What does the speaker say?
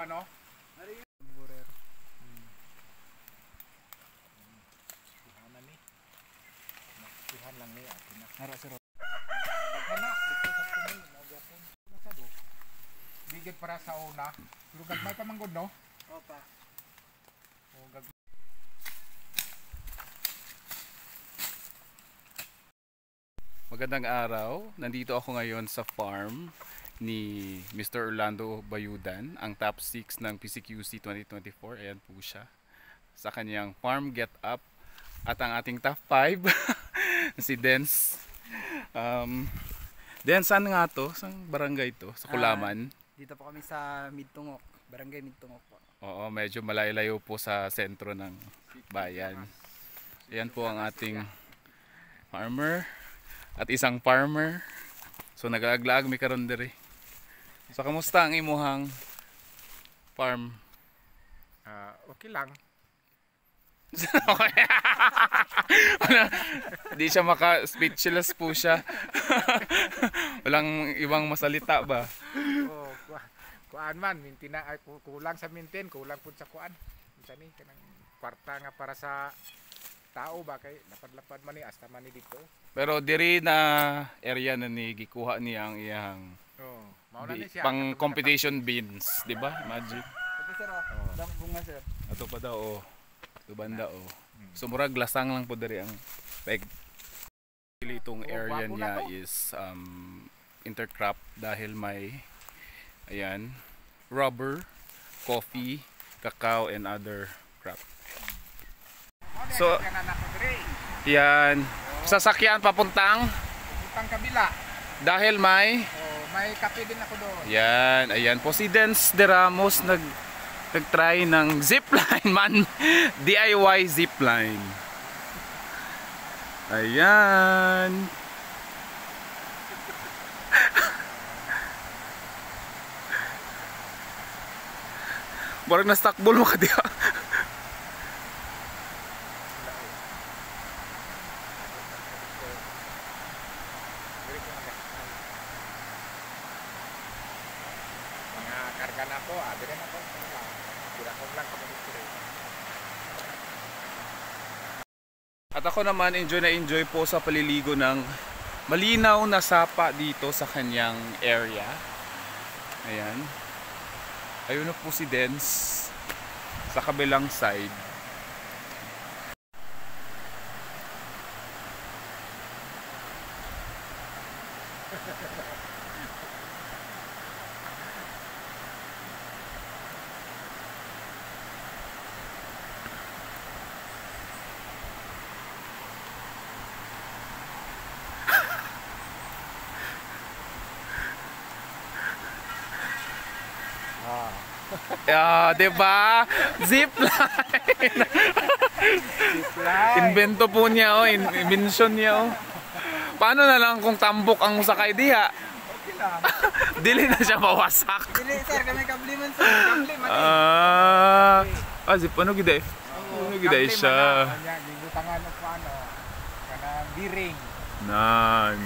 ano? Burer. Tuhanan ni. Tuhan lang ni atin na. Nara sir. Daghana dito sa tumoy mo gyapon. Nasado. Bigit para sa una. Pero gagmay pa manggod no? Opa. O gagmay. Magandang araw. Nandito ako ngayon sa farm ni Mr. Orlando Bayudan, ang top 6 ng PCQC 2024. Ayan po siya sa kanyang farm get up. At ang ating top 5 si Dens. Dens, saan nga to? Saan barangay to? Sa Kulaman? Dito po kami sa Midtungok, Barangay Midtungok po. Oo, medyo malayo po sa sentro ng bayan. Ayan po ang ating farmer at isang farmer. So nag-aaglaag mi karon diri. So kamusta ang imuhang farm? Okay lang. Di siya maka-speechless po siya. Walang ibang masalita ba? Oh, kuan man mintina ay kulang sa maintain, kulang pud sa kuan. Unsa ni kanang kwarta nga para sa tao ba kay lapad-lapad man ni hasta man ni dito. Pero diri na area na ni gikuha niya ang iyang Mao na ni siya pang competition beans, di ba? Imagine. Ito sir, dako bunga sir. Ato pa daw oh. Banda oh. So murag lasang lang po diri ang peg. Itong area niya is intercrop dahil may ayan, rubber, coffee, cacao and other crop. So yan, sasakyan papuntang kabila. dahil may Kape din ako doon. yan, ayan po si Dens De Ramos nag-try ng zipline man. DIY zipline. Ayan. Barang na stakbol mo ka diya. Karga na ako, dire na ako. Dirakon lang ko dito. At ako naman enjoy po sa paliligo ng malinaw na sapa dito sa kanyang area. Ayan. Ayun na po si Dens sa kabilang side. Diba? Zipline. Invento po niya oh, invention niya oh. Paano na lang kung tambok ang musakay diha? Okay lang. Dili na siya mawasak. Dili sir, kami kabli man sir. Kabli man. Zip ano gid eh? Ano gid siya? Kanya gibutangan og paano? Kanang biring. Nan.